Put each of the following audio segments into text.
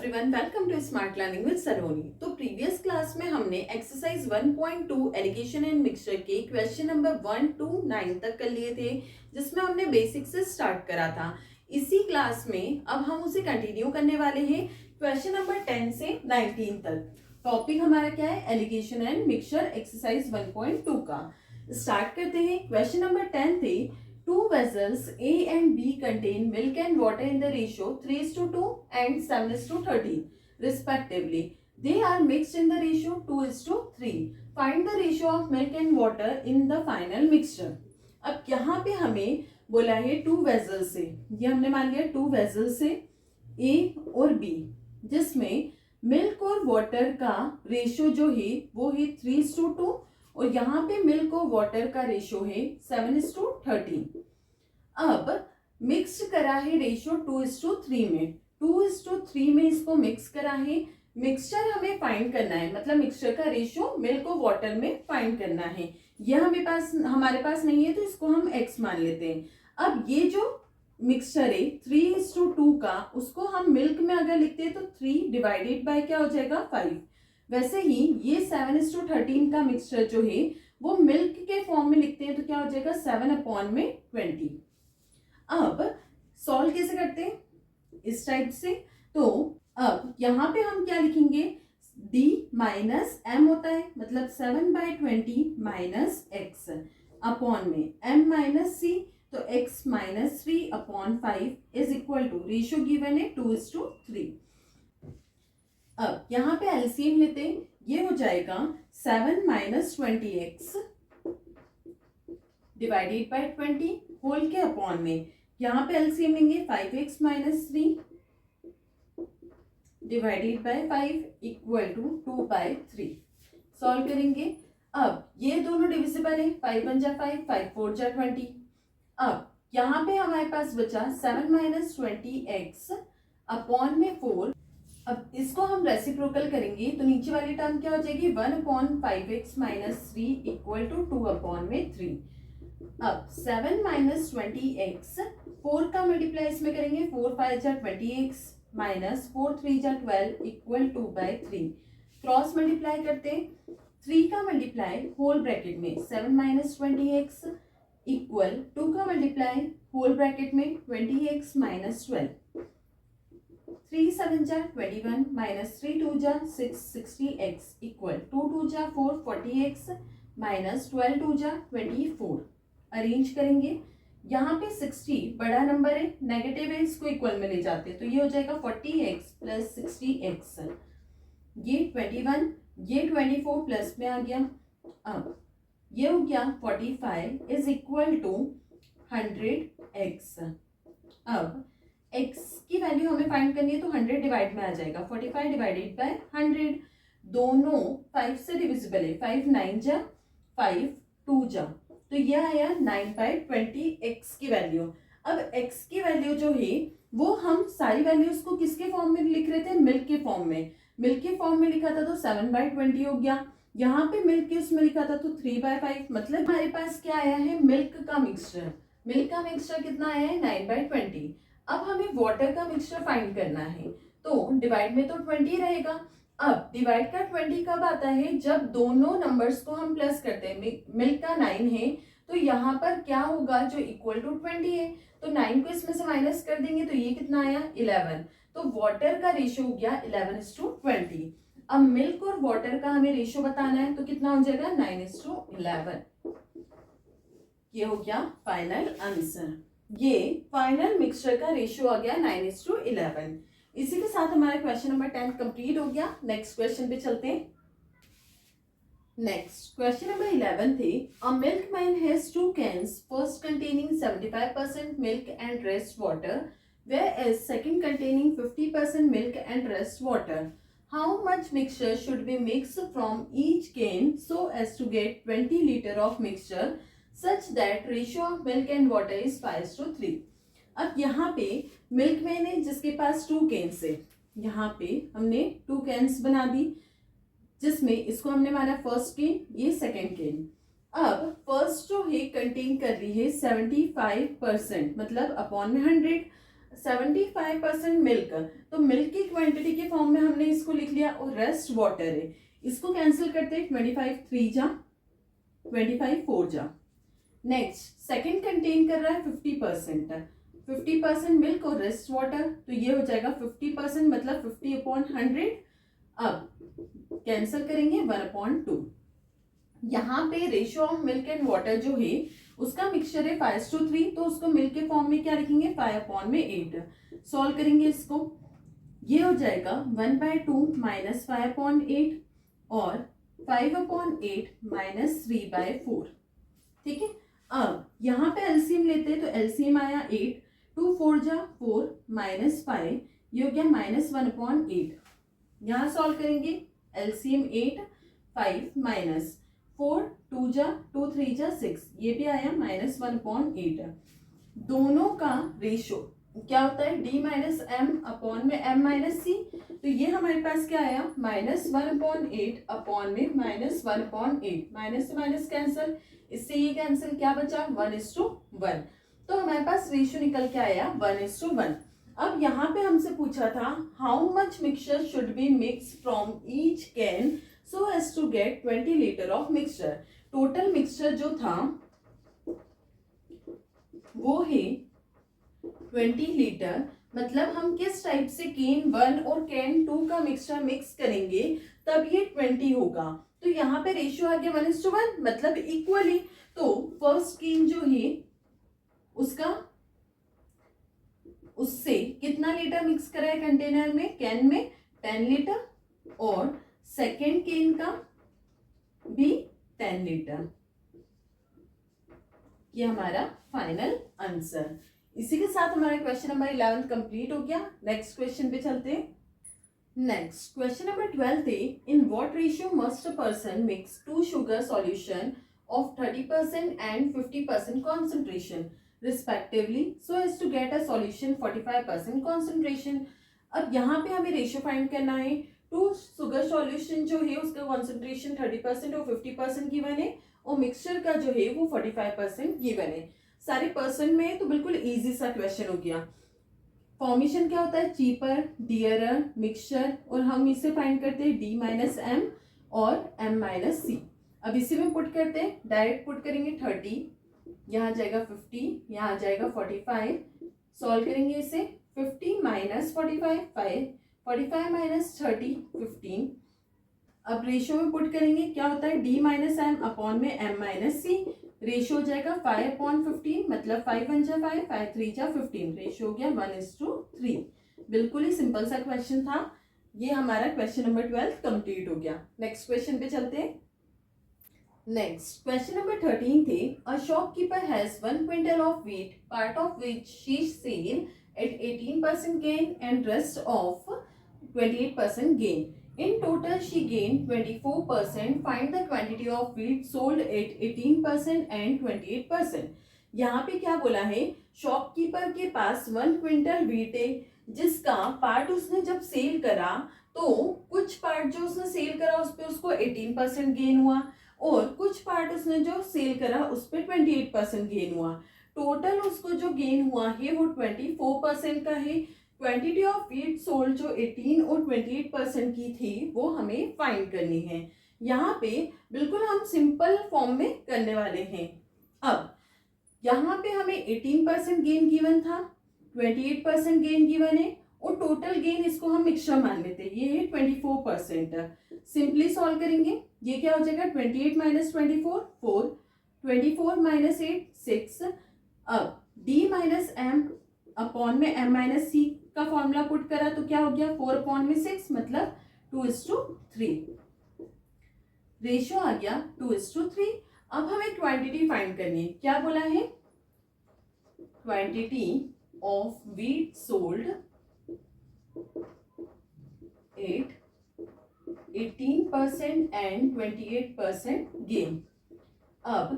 Everyone, welcome to smart learning with Saloni. तो previous class में हमने एक्सरसाइज 1.2 एलिगेशन एंड मिक्सचर के क्वेश्चन नंबर 1 to 9 तक कर लिए थे, जिसमें हमने बेसिक से स्टार्ट करा था। इसी क्लास में अब हम उसे कंटिन्यू करने वाले हैं क्वेश्चन नंबर 10 से 19 तक। टॉपिक हमारा क्या है? एलिगेशन एंड मिक्सचर एक्सरसाइज 1.2 का। स्टार्ट करते हैं। क्वेश्चन नंबर 10 थे, two vessels A and B contain milk and water in the ratio 3:2 and 7:13 respectively. They are mixed in the ratio 2:3. Find the ratio of milk and water in the final mixture. अब यहाँ पे हमें बोला है to vessel से, ये हमने मान लिया टू वेसल से A और B, जिसमें मिल्क और वाटर का रेशियो जो है वो है 3:2 और यहाँ पे मिल्क और वाटर का रेशियो है 7:13। अब मिक्स्ड करा है रेशियो 2:3 में, 2:3 में इसको मिक्स करा है। मिक्सचर हमें फाइंड करना है, मतलब मिक्सचर का रेशियो मिल्क और वाटर में फाइंड करना है। यह हमारे पास नहीं है तो इसको हम x मान लेते हैं। अब ये जो मिक्सचर है 3:2 का, उसको हम मिल्क में अगर लिखते हैं तो 3 डिवाइडेड बाय क्या हो जाएगा 5। वैसे ही ये 7:13 का मिक्सचर जो है वो मिल्क के फॉर्म में लिखते हैं तो क्या हो जाएगा 7/20। अब सॉल्व कैसे करते हैं? इस टाइप से। तो अब यहाँ पे हम क्या लिखेंगे? d माइनस m होता है, मतलब 7/20 माइनस x अपॉन में m माइनस c, तो x minus 3/5 is equal to, ratio given है 2:3। अब यहाँ पे एलसीएम लेते हैं, ये हो जाएगा 7 minus 20x divided by 20 whole के अपॉन में, यहाँ पे एलसीएम लेंगे 5x minus 3 divided by 5 equal to 2/3। Solve करेंगे। अब ये दोनों डिविजिबल है, 5 1 जा 5, 5 4 जा 20। अब यहाँ पे हमारे पास बचा 7 माइनस 20x अपॉन में 4। अब इसको हम रेसिप्रोकल करेंगे तो नीचे वाली टर्म क्या हो जाएगी? 1/5x minus 3 equal to 2/3। अब 7 माइनस 20x 4 का मल्टीप्लाई इसमें करेंगे, 4 5 जा 20x माइनस 4 3 जा 12 इक्वल 2/3। क्रॉस मल्टीप्लाई करते हैं, 3 का मल्टीप्लाई होल ब्रैकेट में 7 माइनस 20x इक्वल 2 का मल्टीप्लाई होल ब्रैकेट में 20x माइनस 12। 3 7 जा 21 माइनस 3 2 जा 6 60x इक्वल 2 2 जा 4 40x माइनस 12 2 जा 24। अरेंज करेंगे, यहाँ पे 60 बड़ा नंबर है, नेगेटिव है, इसको इक्वल में ले जाते हैं तो ये हो जाएगा 40x प्लस 60x, ये 21, ये 24 प्लस में आ गया। अब ये हो गया 45 इज इक्वल टू 100x। अब x की वैल्यू हमें फाइंड करनी है तो 100 डिवाइड में आ जाएगा, 45 डिवाइडेड बाय 100। दोनों 5 से डिविजिबल है, 5 9 जा 5 2 जा, तो यह आया 9/20x की वैल्यू। अब x की वैल्यू जो है वो हम सारी वैल्यूज को किसके फॉर्म में लिख रहे थे? मिल्क के फॉर्म में। मिल्क के फॉर्म में लिखा था तो 7/20 हो गया, यहाँ पे मिल्क के उसमें लिखा था तो 3/5, मतलब हमारे पास क्या आया है? मिल्क का मिक्सचर। मिल्क का मिक्सचर कितना आया है? 9/20। अब हमें वाटर का मिक्सचर फाइंड करना है तो डिवाइड में तो 20 रहेगा। अब डिवाइड का 20 कब आता है? जब दोनों नंबर्स को हम प्लस करते हैं। मिल्क का 9 है तो यहाँ पर क्या होगा? जो इक्वल टू 20 है, तो 9 को इसमें से माइनस कर देंगे तो ये कितना आया? 11। तो वाटर का रेशियो हो गया 11:20। अब मिल्क और वाटर का हमें रेशियो बताना है तो कितना हो जाएगा? 9:11। ये हो गया फाइनल आंसर। ये फाइनल मिक्सचर का रेशियो आ गया 9:11। इसी के साथ हमारा क्वेश्चन नंबर 10 कंप्लीट हो गया। नेक्स्ट क्वेश्चन पे चलते हैं। नेक्स्ट क्वेश्चन नंबर 11 थे, अ milkman has 2 cans, first containing 75% milk and rest water, whereas second containing 50% milk and rest water. How much mixture should be mixed from each can so as to get 20 liter of mixture such that ratio of milk and water is 5:3? अब यहाँ पे milkman है जिसके पास 2 cans है, यहाँ पे हमने 2 cans बना दी, जिसमें इसको हमने माना फर्स्ट केन, ये सेकेंड केन। अब फर्स्ट जो है कंटेन कर रही है 75%, मतलब अपॉन में 100, 75% मिल्क, तो मिल्क की क्वांटिटी के फॉर्म में हमने इसको लिख लिया और रेस्ट वाटर है, इसको कैंसिल करते हैं 25 3 जा 25 4 जा। नेक्स्ट सेकंड कंटेन कर रहा है 50%, 50% मिल्क और रेस्ट वाटर, तो ये हो जाएगा 50% मतलब 50/100। अब कैंसिल करेंगे 1/2। यहाँ पे ratio of milk and water जो है उसका मिक्सचर है 5:3, तो उसको मिल्क के फॉर्म में क्या लिखेंगे 5/8। सॉल्व करेंगे इसको, ये हो जाएगा 1/2 माइनस 5/8 और 5/8 माइनस 3/4। ठीक है, अब यहाँ पे एलसीएम लेते हैं, तो एलसीएम आया 8, 2 4 जा 4 माइनस 5, ये हो गया -1/8। यहाँ सॉल्व करेंगे, एलसीएम 8 5 माइनस 4 2 जा 2 3 जा 6, ये भी आया -1/8। दोनों का रेशो क्या होता है d माइनस एम अपॉन में m माइनस सी, तो ये हमारे पास क्या आया -1/8 अपॉन में -1/8, माइनस से माइनस कैंसिल, इससे ये कैंसिल, क्या बचा 1:1, तो हमारे पास रेशियो निकल के आया 1:1। अब यहाँ पे हमसे पूछा था how much mixture should be mix from each can so as to get 20 litre of mixture. Total mixture जो था वो है 20 लीटर, मतलब हम किस टाइप से कैन 1 और कैन 2 का मिक्सचर मिक्स करेंगे तब ये 20 होगा। तो यहाँ पे रेशियो आ गया 1:1, मतलब इक्वली। तो फर्स्ट कैन जो है उसका उससे कितना लीटर मिक्स करा है कंटेनर में, कैन में 10 लीटर, और सेकेंड कैन का भी 10 लीटर। ये हमारा फाइनल आंसर। इसी के साथ हमारा क्वेश्चन नंबर 11 कंप्लीट हो गया। नेक्स्ट क्वेश्चन पे चलते हैं। नेक्स्ट क्वेश्चन नंबर 12 है, in what ratio must a person mix 2 sugar solution of 30% and 50% concentration respectively so as to get a solution 45% concentration. अब यहाँ पे हमें रेशियो फाइंड करना है। 2 शुगर सॉल्यूशन जो है उसका कॉन्सेंट्रेशन 30% और 50% गिवन है, और मिक्सचर का जो है वो 45% गिवन है। सारे परसेंट में, तो बिल्कुल इजी सा क्वेश्चन हो गया। फॉर्मेशन क्या होता है, चीपर, डियरर, मिक्सचर, और हम इसे फाइंड करते हैं d माइनस एम और m माइनस सी। अब इसी में पुट करते हैं, डायरेक्ट पुट करेंगे 30, यहाँ जाएगा 50, यहाँ जाएगा 45। सॉल्व करेंगे इसे, 50 माइनस 45 5, 45 माइनस 30 15। अब रेशियो में पुट करेंगे, क्या होता है d माइनस एम अपॉन में m माइनस सी। रेशियो हो जाएगा 5/15, मतलब 5 1 जा 5, 5 3 जा 15। रेशियो हो गया 1:3। बिल्कुल ही सिंपल सा क्वेश्चन था। ये हमारा क्वेश्चन नंबर 12 कंप्लीट हो गया। नेक्स्ट क्वेश्चन पे चलते हैं। नेक्स्ट क्वेश्चन नंबर 13 थे, a shopkeeper has 1 quintal of wheat, part of which she sell at 18% gain and rest of 28% gain. In total, she gained 24%. Find the quantity of wheat sold at 18% and 28%. यहाँ पे क्या बोला है, shopkeeper के पास 1 quintal wheat है, जिसका part उसने जब सेल करा तो कुछ पार्ट जो उसने सेल करा उस पर उसको 18% गेन हुआ, और कुछ पार्ट उसने जो सेल करा उस पर 28% गेन हुआ। टोटल उसको जो गेन हुआ है वो 24% का है। क्वांटिटी ऑफ व्हीट सोल्ड जो 18 और 28% की थी वो हमें फाइंड करनी है। यहाँ पे बिल्कुल हम सिंपल फॉर्म में करने वाले हैं। अब यहाँ पे हमें 18% गेन गिवन था, 28% गेन गिवन है, और टोटल गेन इसको हम मिक्सचर मान लेते हैं, ये है 24%। सिंपली सॉल्व करेंगे, ये क्या हो जाएगा 28 माइनस 24 4, 24 माइनस 8 6। अब d माइनस एम अपॉन में m माइनस सी का फॉर्मूला पुट करा तो क्या हो गया 4 अपॉन में 6, मतलब 2:3। रेशियो आ गया 2:3। अब हमें क्वांटिटी फाइंड करनी है। क्या बोला है, quantity of wheat sold at 18% and 28% gain. अब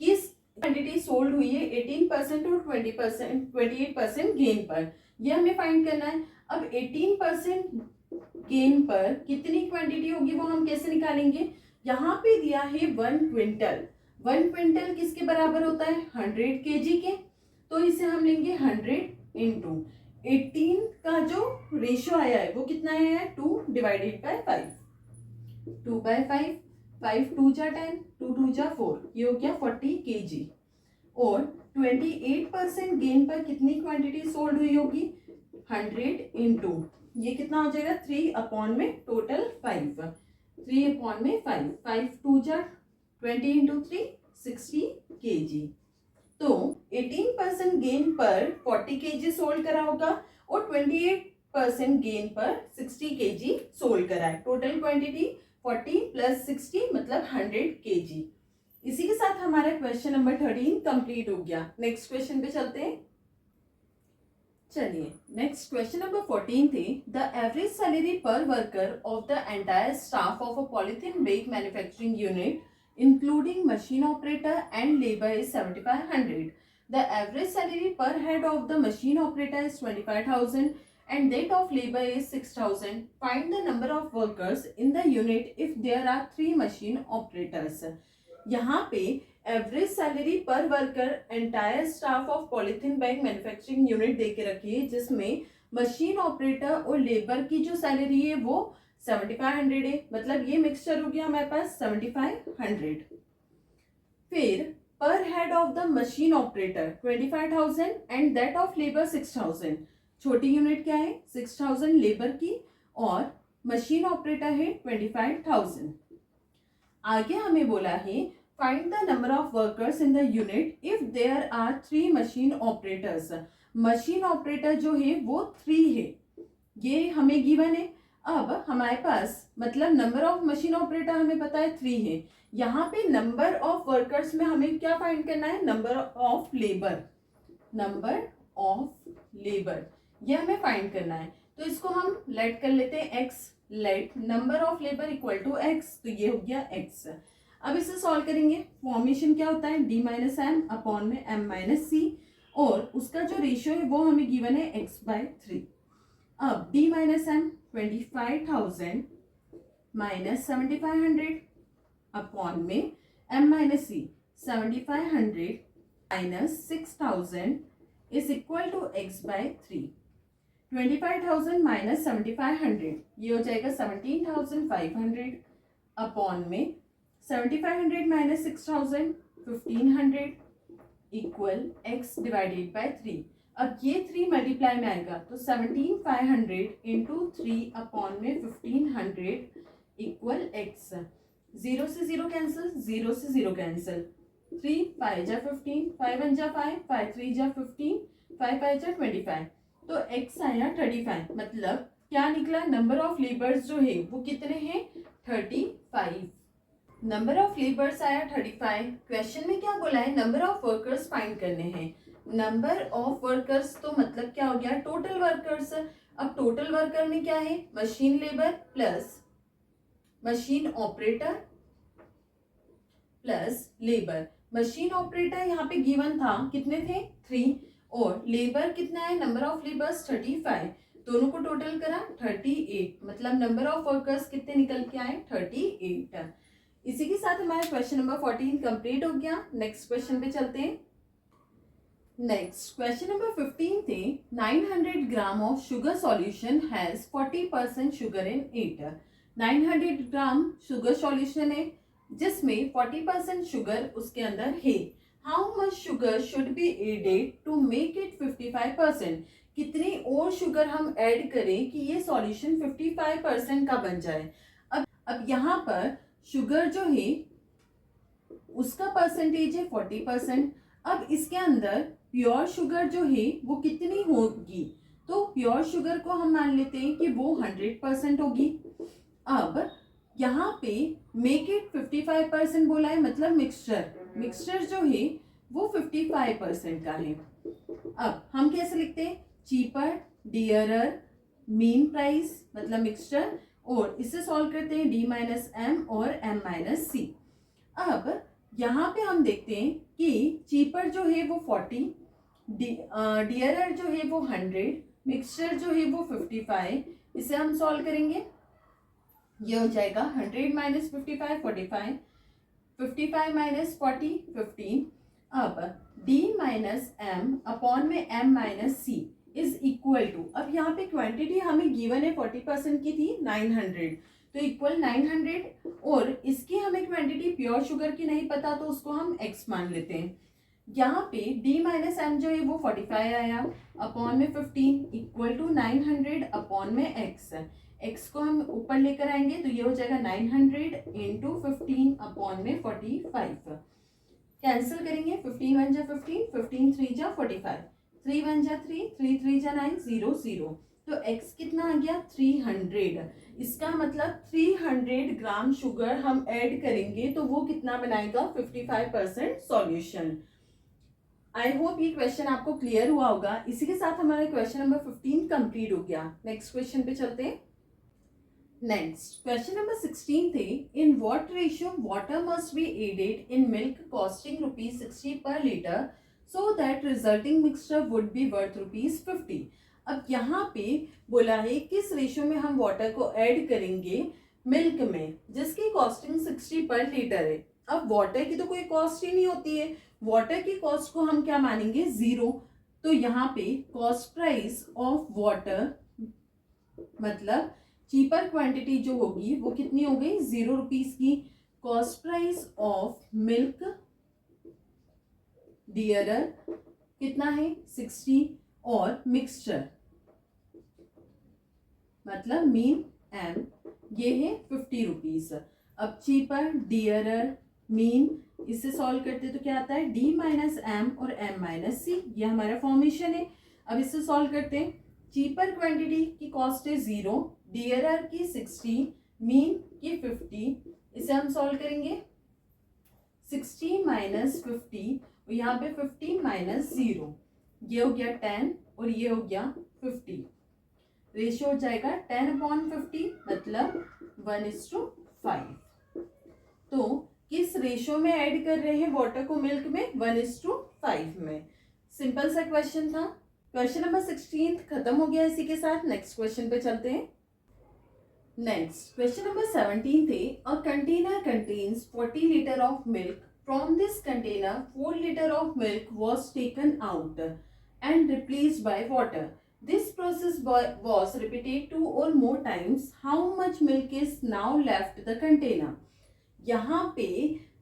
किस क्वांटिटी सोल्ड हुई है 18% और 28% गेन पर, ये हमें फाइंड करना है। अब 18% गेन पर कितनी क्वांटिटी होगी वो हम कैसे निकालेंगे। यहाँ पे दिया है 1 क्विंटल। 1 क्विंटल किसके बराबर होता है 100 kg के, तो इसे हम लेंगे 100 इंटू 18 का जो रेशियो आया है वो कितना आया है 2 डिवाइडेड बाय 5, 2 बाय 5, 5 2 जा 10, 2 2 जा 4, ये हो गया 40 kg। और 28% गेन पर कितनी क्वांटिटी सोल्ड हुई होगी 100 इंटू ये कितना हो जाएगा 3 अपॉन में टोटल 5, 3 अपॉन में 5, 5 2 जा 20 इंटू 3 60 kg। तो 18% गेन पर 40 kg सोल्ड करा होगा और 28% गेन पर 60 kg सोल्ड करा है। टोटल क्वांटिटी 40 प्लस 60 मतलब 100 kg। इसी के साथ हमारा क्वेश्चन नंबर 13 कंप्लीट हो गया। नेक्स्ट क्वेश्चन पे चलते हैं। चलिए नेक्स्ट क्वेश्चन नंबर 14 थे the average salary per worker of the entire staff of a polythene bag manufacturing unit including machine operator and labor is 7500. The average salary per head of the machine operator is 25,000 and that of labor is 6,000. Find the number of workers in the unit if there are 3 machine operators. यहाँ पे average salary per worker entire staff of polythene bag manufacturing unit दे के रखी है जिसमें machine operator और labour की जो सैलरी है वो 7500 है, मतलब ये मिक्सचर हो गया हमारे पास 7500। फिर पर head of the machine operator 25,000 and that of labour 6,000। छोटी यूनिट क्या है 6,000 लेबर की और मशीन ऑपरेटर है 25,000। आगे हमें बोला है find the number of workers in the unit if there are 3 machine operators. Machine operator जो है वो 3 है, ये हमें गिवन है। अब हमारे पास मतलब नंबर ऑफ मशीन ऑपरेटर हमें पता है 3 है, यहाँ पे नंबर ऑफ वर्कर्स में हमें क्या फाइंड करना है number of labour, number of labour ये हमें फाइंड करना है। तो इसको हम लेट कर लेते हैं x, let number of labour equal to x, तो ये हो गया x। अब इसे सॉल्व करेंगे, फॉर्मेशन क्या होता है d माइनस एम अपॉन में m माइनस सी और उसका जो रेशियो है वो हमें गिवन है x/3। अब d minus M 25,000 minus 7,500 upon में m minus C 7,500 minus 6,000 is equal to x/3। 25,000 minus 7,500 ये हो जाएगा 17,500 अपॉन में 7,500 minus 6,000 1,500 equal x divided by 3। अब ये 3 मल्टीप्लाई में आएगा तो 17,500 इंटू 3 अपॉन में 1,500 इक्वल x। 0 से 0 कैंसिल, 0 से 0 कैंसिल, 3 5 जा 15, 5 1 जा 5, 5 3 जा 15, 5 5 जा 25, तो x आया 35। मतलब क्या निकला नंबर ऑफ लेबर्स जो है वो कितने हैं 35। नंबर ऑफ लेबर्स आया 35। क्वेश्चन में क्या बोला है नंबर ऑफ वर्कर्स फाइंड करने हैं। नंबर ऑफ वर्कर्स तो मतलब क्या हो गया टोटल वर्कर्स। अब टोटल वर्कर में क्या है machine labour plus machine operator plus labour. Machine operator यहाँ पे गिवन था कितने थे 3 और लेबर कितना है नंबर ऑफ लेबर्स 35, दोनों को टोटल करा 38, मतलब नंबर ऑफ वर्कर्स कितने निकल के आए 38। इसी के साथ हमारा क्वेश्चन नंबर 14 कंप्लीट हो गया। नेक्स्ट क्वेश्चन पे चलते हैं। नेक्स्ट क्वेश्चन नंबर 15 थे 900 gram of sugar solution has 40% sugar in it. 900 gram sugar solution है जिसमें 40% शुगर उसके अंदर है। How much sugar should be added to make it 55%। कितनी और शुगर हम ऐड करें कि ये सॉल्यूशन 55% का बन जाए। अब यहाँ पर शुगर जो है उसका परसेंटेज है 40%। अब इसके अंदर प्योर शुगर जो है वो कितनी होगी, तो प्योर शुगर को हम मान लेते हैं कि वो 100% होगी। अब यहाँ पे मेक इट 55% बोला है, मतलब मिक्सचर जो है वो 55% का है। अब हम कैसे लिखते हैं चीपर डियरर मीन प्राइस मतलब मिक्सचर, और इससे सॉल्व करते हैं d माइनस एम और m माइनस सी। अब यहाँ पे हम देखते हैं कि चीपर जो है वो 40, डियरर जो है वो 100, मिक्सचर जो है वो 55। इसे हम सॉल्व करेंगे, ये हो जाएगा 100 माइनस 55 45, 55 माइनस 40 15। अब d माइनस एम अपॉन में m minus C, is equal to, अब यहाँ पे क्वांटिटी हमें गिवन है 40% की थी 900, तो इक्वल 900, और इसकी हमें क्वांटिटी प्योर शुगर की नहीं पता तो उसको हम x मान लेते हैं। यहाँ पे d माइनस एम जो है वो 45 आया, अपॉन में 15 इक्वल टू 900 अपॉन में x को हम ऊपर लेकर आएंगे तो ये हो जाएगा 900 इंटू 15 अपॉन में 45। कैंसिल करेंगे, 15 वन जा 15, 15 3 जा 45, 3 वन जा 3, 3 3 जा 9, 0 0, तो x कितना आ गया 300। इसका मतलब 300 ग्राम शुगर हम ऐड करेंगे तो वो कितना बनाएगा 55% सॉल्यूशन। आई होप ये क्वेश्चन आपको क्लियर हुआ होगा। इसी के साथ हमारा क्वेश्चन नंबर 15 कंप्लीट हो गया। नेक्स्ट क्वेश्चन पे चलते हैं। नेक्स्ट क्वेश्चन नंबर 16 थे, in what ratio water must be added in milk costing ₹60 per litre so that resulting mixture would be worth ₹50। अब यहाँ पे बोला है किस रेशियो में हम वाटर को ऐड करेंगे मिल्क में जिसकी कॉस्टिंग 60 पर लीटर है। अब वाटर की तो कोई कॉस्ट ही नहीं होती है, वाटर की कॉस्ट को हम क्या मानेंगे 0, तो यहाँ पे कॉस्ट प्राइस ऑफ वाटर मतलब चीपर क्वांटिटी जो होगी वो कितनी हो गई 0 रुपीज की। Cost price of milk dearer कितना है 60, और मिक्सचर मतलब मीन एम ये है 50 रुपीज। अब चीपर डियरर मीन इससे सॉल्व करते तो क्या आता है d माइनस एम और m माइनस सी, ये हमारा फॉर्मेशन है। अब इससे सॉल्व करते हैं, चीपर क्वांटिटी की कॉस्ट है 0, डियरर की 60, मीन की 50, इसे हम सॉल्व करेंगे 60 माइनस 50 और यहाँ पे 50 माइनस 0, ये हो गया 10 और ये हो गया 50, रेशियो हो जाएगा 10/50 मतलब 1:5। तो किस रेशियो में ऐड कर रहे हैं वाटर को मिल्क में 1:5 में। सिंपल सा क्वेश्चन था। क्वेश्चन नंबर 16 खत्म हो गया। इसी के साथ नेक्स्ट क्वेश्चन पे चलते हैं। नेक्स्ट क्वेश्चन नंबर 17 थे, a container contains 40 litre of milk, from this container 4 litre of milk was taken out and replaced by water. This process was repeated 2 or more times. How much milk is now left the container? यहाँ पे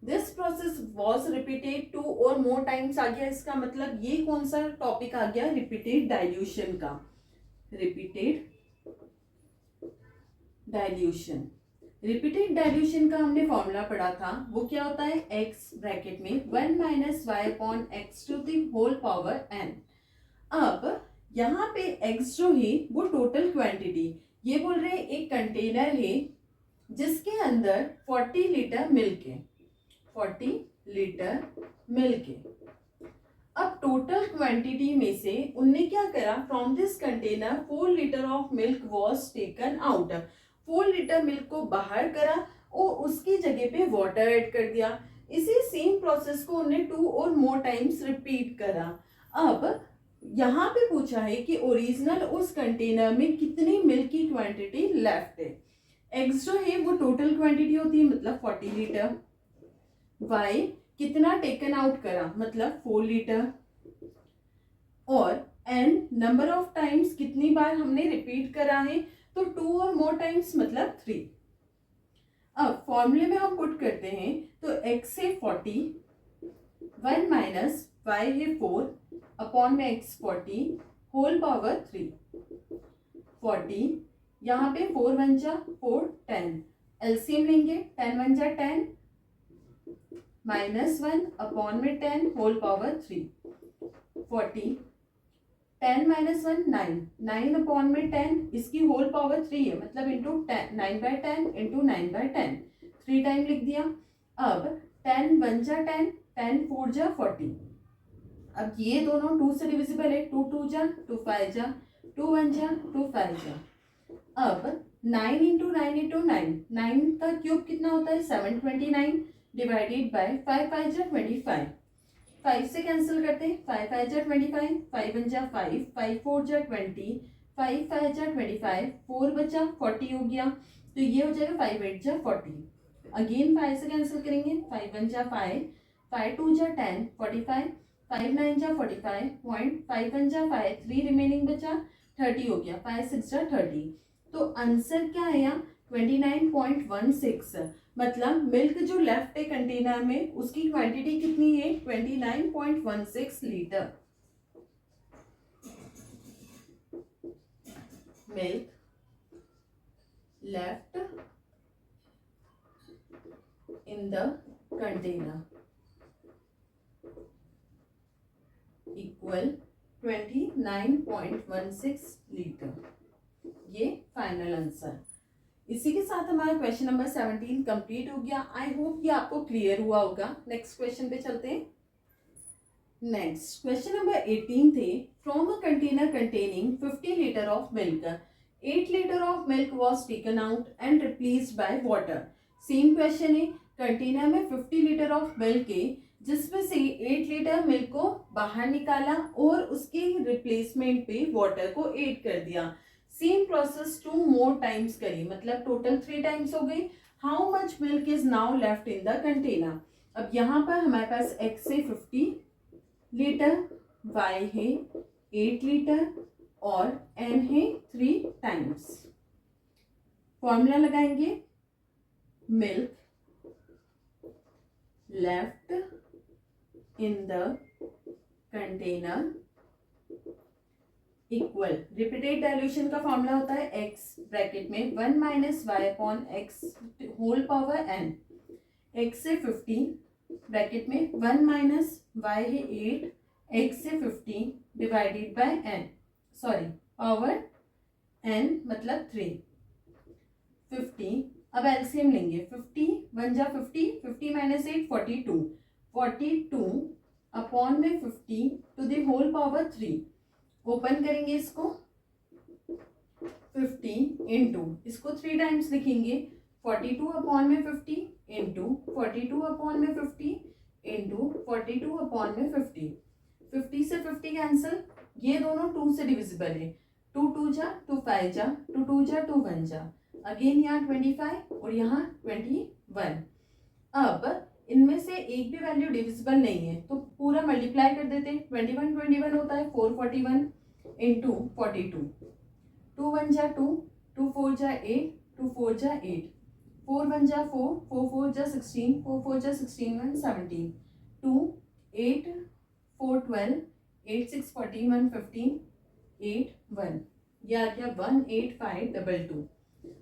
this process was repeated 2 और more times आ गया, इसका मतलब ये कौन सा topic आ गया रिपीटेड डाइल्यूशन का। रिपीटेड डाइल्यूशन, रिपीटेड डाइल्यूशन का हमने फॉर्मूला पढ़ा था, वो क्या होता है x ब्रैकेट में 1 minus Y upon X to the whole power n। अब यहाँ पे x जो है वो टोटल क्वांटिटी, ये बोल रहे हैं एक कंटेनर है जिसके अंदर 40 लीटर मिल्क है, 40 लीटर मिल्क है। अब टोटल क्वांटिटी में से उनने क्या करा, from this container 4 litre of milk was taken out, 4 litre milk को बाहर करा और उसकी जगह पे वाटर ऐड कर दिया। इसी सेम प्रोसेस को उन्होंने 2 और मोर टाइम्स रिपीट करा। अब यहाँ पे पूछा है कि ओरिजिनल उस कंटेनर में कितनी मिल्क की क्वांटिटी लेफ्ट है। x जो है वो टोटल क्वांटिटी होती है मतलब 40 लीटर, y कितना टेकन आउट करा मतलब 4 लीटर, और n नंबर ऑफ टाइम्स कितनी बार हमने रिपीट करा है तो 2 और मोर टाइम्स मतलब 3। अब फॉर्मूले में हम पुट करते हैं तो x है 40, 1 माइनस y है 4 अपॉन में x 40 होल पावर 3, 40 यहाँ पे 4 1 जा 4 10, एलसीएम लेंगे 10 1 जा 10 माइनस 1 अपॉन में 10 होल पावर 3, 40 10 माइनस 1 9, 9 अपॉन में 10 इसकी होल पावर 3 है मतलब इंटू 9/10 इंटू 9/10, 3 टाइम लिख दिया। अब 10 1 जा 10, 10 4 जा 40। अब ये दोनों 2 से डिविजिबल है, 2 2 जा 2 5 जा 2 1 जा 2 5 जा। अब 9 इंटू 9 इंटू 9, 9 का क्यूब कितना होता है 729 डिवाइडेड बाय 5 5 जा 25, 5 से कैंसिल करते हैं 5 5 जा 25, 5 1 जा 5, 5 4 जा 20, 5 5 जा 25, 4 बचा 40 हो गया तो ये हो जाएगा 5 8 जा 40। अगेन 5 से कैंसिल करेंगे 5 1 जा 5, 5 2 जा 10 45, 5 9 जा 45 पॉइंट, 5 1 जा 5, 3 रिमेनिंग बचा 30 हो गया, 5 6 जा 30। तो आंसर क्या है यहाँ 29.16। मतलब मिल्क जो लेफ्ट है कंटेनर में उसकी क्वांटिटी कितनी है 29.16 litre. Milk left in the container equal 29.16 litre. ये फाइनल आंसर। इसी के साथ हमारा क्वेश्चन नंबर 17 कंप्लीट हो गया। आई होप ये आपको क्लियर हुआ होगा। नेक्स्ट क्वेश्चन पे चलते हैं। नेक्स्ट क्वेश्चन नंबर 18 थे, from a container containing 50 litre of milk 8 litre of milk was taken out and replaced by water. Same question है, कंटेनर में 50 लीटर ऑफ मिल्क है जिसमें से 8 लीटर मिल्क को बाहर निकाला और उसके रिप्लेसमेंट पे वाटर को ऐड कर दिया। सेम प्रोसेस 2 मोर टाइम्स करी, मतलब टोटल 3 टाइम्स हो गई। How much milk is now left in the container. अब यहाँ पर हमारे पास x है 50 लीटर, y है 8 लीटर और n है 3 टाइम्स। फॉर्मूला लगाएंगे, milk left in the container equal, repeated dilution का फॉर्मूला होता है x ब्रैकेट में 1 minus Y upon X whole power n। x से 15 ब्रैकेट में 1 माइनस वाई है 8, x से 15 divided by n, sorry power n मतलब 3 50। अब एलसीएम लेंगे, 50 1 जा 50, 50 माइनस 8 42, 42 अपॉन में 50 to the whole power 3। Open करेंगे इसको, 50 इंटू इसको 3 टाइम्स लिखेंगे, 42 अपॉन में 50 इंटू 42 अपॉन में 50 इंटू 42 अपॉन में 50। 50 से 50 कैंसिल, ये दोनों 2 से डिविजिबल है, 2 2 जा 2 5 जा 2 2 जा 2 1 जा, अगेन यहाँ 25 और यहाँ 21। अब इनमें से एक भी वैल्यू डिविजिबल नहीं है तो पूरा मल्टीप्लाई कर देते हैं। 21 21 होता है 441 इंटू 42, 2 1 जा 2, 2 4 जा 8, 2 4 जा 8, 4 1 जा 4, 4 4 जा 16, 4 4 जा 16 1 17, 2 8 4 12, 8 6 41 15, 8 1, यह आ गया 18522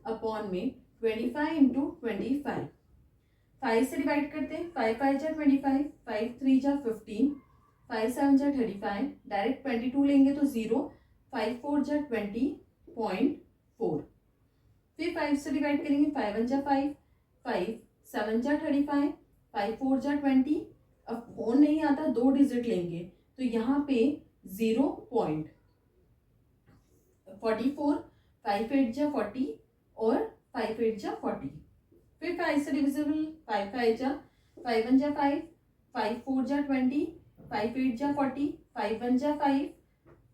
अपॉन में 25 इंटू 25। 5 से डिवाइड करते हैं, 5 5 जा 25, 5 3 जा 15, 5 7 जा 35, डायरेक्ट 22 लेंगे तो 0, 5 4 जा 20.4। फिर 5 से डिवाइड करेंगे, 5 1 जा 5, 5 7 जा 35, 5 4 जा 20। अब 4 नहीं आता, 2 डिजिट लेंगे तो यहाँ पे 0.44, 5 8 जा 40 और 5 8 जा 40। फिर 5 से डिविजिबल, 5 5 जा 5 1 जा 5, 5 4 जा 20, 5 8 जा 40, 5 1 जा 5,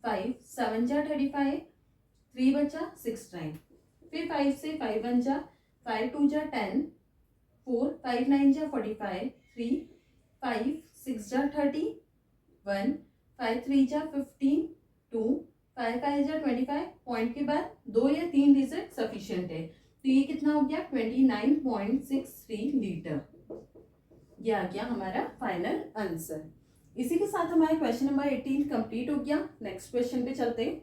5 7 जा 35, 3 बचा 6 9। फिर 5 से 5 1 जा 5 2 जा 10, 4 5 9 जा 45, 3 5 6 जा 30, 1 5 3 जा 15, 2 5 5 जा 25। पॉइंट के बाद 2 या 3 डिजिट सफिशिएंट है तो ये कितना हो गया 29.63 लीटर। ये आ गया हमारा फाइनल आंसर। इसी के साथ हमारा क्वेश्चन नंबर 18 कंप्लीट हो गया। नेक्स्ट क्वेश्चन पे चलते हैं।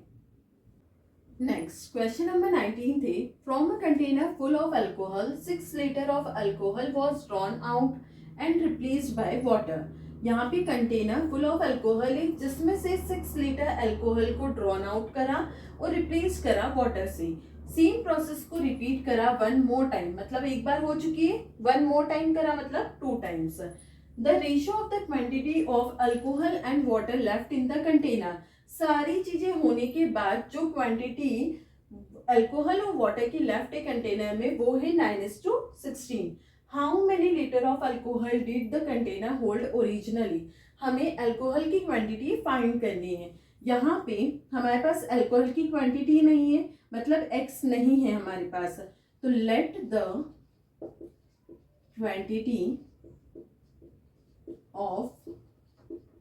नेक्स्ट क्वेश्चन नंबर 19 थे, from a container full of alcohol 6 litre of alcohol was drawn out and replaced by water. यहाँ पे कंटेनर फुल ऑफ अल्कोहल है जिसमें से 6 लीटर अल्कोहल को ड्रॉन आउट करा और रिप्लेस करा वाटर से। सेम प्रोसेस को रिपीट करा 1 मोर टाइम, मतलब एक बार हो चुकी है, 1 मोर टाइम करा मतलब 2 times. The ratio of the quantity of alcohol and water left in the container. सारी चीजें होने के बाद जो क्वांटिटी अल्कोहल और वाटर की लेफ्ट है कंटेनर में वो है 9:16। How many litre of alcohol did the container hold originally. हमें अल्कोहल की क्वांटिटी फाइंड करनी है। यहाँ पे हमारे पास अल्कोहल की क्वांटिटी नहीं है, मतलब x नहीं है हमारे पास, तो let the quantity of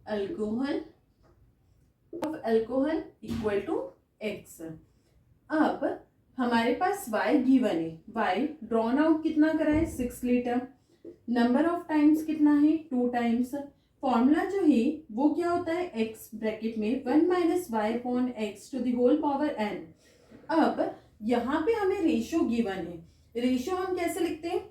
alcohol of alcohol equal to x। अब हमारे पास y गिवन है, y ड्रॉन आउट कितना करा है 6 लीटर, नंबर ऑफ टाइम्स कितना है 2 टाइम्स। फॉर्मूला जो है वो क्या होता है x ब्रैकेट में 1 minus Y upon X to the whole power n। अब यहाँ पे हमें रेशियो गिवन है, रेशियो हम कैसे लिखते हैं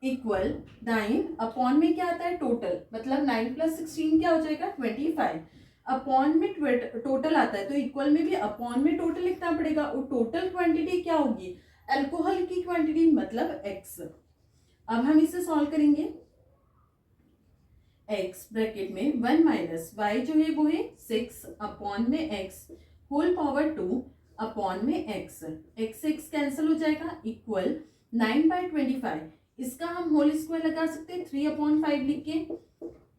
इक्वल 9 अपॉन में क्या आता है टोटल, मतलब 9 प्लस 16 क्या हो जाएगा 25, अपॉन में टोटल आता है तो इक्वल में भी अपॉन में टोटल लिखना पड़ेगा, और टोटल क्वांटिटी क्या होगी अल्कोहल की क्वांटिटी मतलब x। अब हम इसे सॉल्व करेंगे, x ब्रैकेट में 1 माइनस वाई जो है वो है 6 अपॉन में x होल पावर 2 अपॉन में x, x कैंसिल हो जाएगा इक्वल 9/25, इसका हम होल स्क्वायर लगा सकते हैं 3/5 लिख के,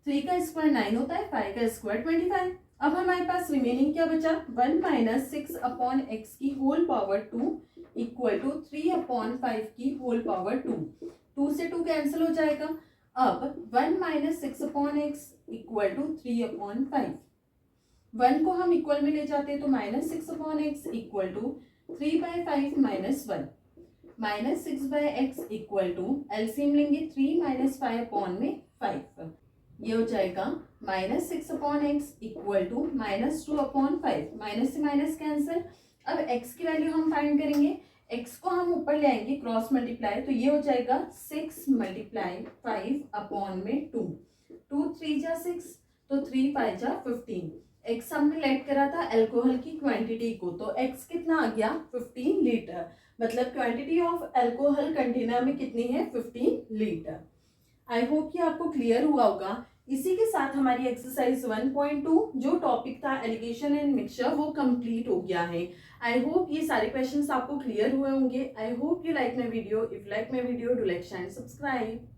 3 का स्क्वायर 9 होता है, 5 का स्क्वायर 25। अब हमारे पास रिमेनिंग क्या बचा 1 माइनस 6 अपॉन एक्स की होल पावर 2 इक्वल टू 3/5 की होल पावर 2, 2 से 2 कैंसिल हो जाएगा। अब 1 minus 6 upon X equal to 3/5, 1 को हम इक्वल में ले जाते हैं तो minus 6 upon X equal to 3/5 minus 1, minus 6/x equal to LCM लेंगे 3 माइनस 5 अपॉन में 5, ये हो जाएगा minus 6 upon X equal to minus 2 upon 5, minus से माइनस कैंसिल। अब x की वैल्यू हम फाइंड करेंगे, x को हम ऊपर ले आएंगे क्रॉस मल्टीप्लाई, तो ये हो जाएगा 6 मल्टीप्लाई 5 अपॉन में 2, 2 3 जा 6 तो 3 5 जा 15, x हमने लेट करा था अल्कोहल की क्वांटिटी को, तो x कितना आ गया 15 लीटर, मतलब क्वांटिटी ऑफ अल्कोहल कंटेनर में कितनी है 15 लीटर। आई होप कि आपको क्लियर हुआ होगा। इसी के साथ हमारी एक्सरसाइज 1.2 जो टॉपिक था एलिगेशन एंड मिक्सचर वो कंप्लीट हो गया है। आई होप ये सारे क्वेश्चंस आपको क्लियर हुए होंगे। I hope you like my video. If like my video do like share and subscribe.